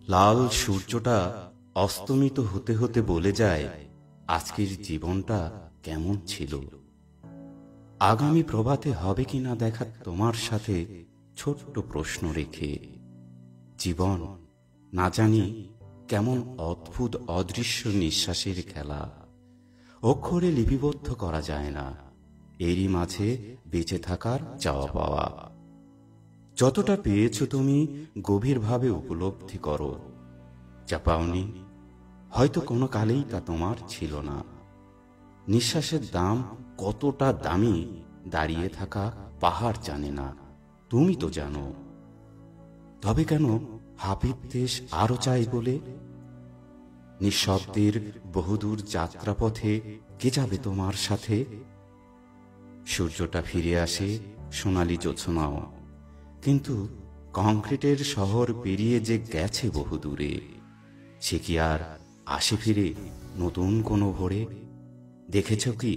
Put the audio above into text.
লাল সূর্যটা অস্তমিত হতে হতে বলে যায় আজকের জীবনটা কেমন ছিল। আগামী প্রভাতে হবে কিনা দেখা তোমার সাথে ছোট্ট প্রশ্ন রেখে। জীবন না জানি কেমন অদ্ভুত অদৃশ্য নিঃশ্বাসের খেলা, অক্ষরে লিপিবদ্ধ করা যায় না, এরই মাঝে বেঁচে থাকার চাওয়া পাওয়া। যতটা পেয়েছ তুমি গভীরভাবে উপলব্ধি করো, যা পাওনি হয়তো কোনো কালেই তা তোমার ছিল না। নিঃশ্বাসের দাম কতটা দামি দাঁড়িয়ে থাকা পাহাড় জানে না, তুমি তো জানো। তবে কেন হাবিব দেশ আরো চাই বলে? নিঃশব্দের বহুদূর যাত্রাপথে কে যাবে তোমার সাথে? সূর্যটা ফিরে আসে সোনালি জোছনাও, কিন্তু কংক্রিটের শহর পেরিয়ে যে গেছে বহুদূরে, সে কি আর আসে ফিরে নতুন কোনো ভোরে? দেখেছ কি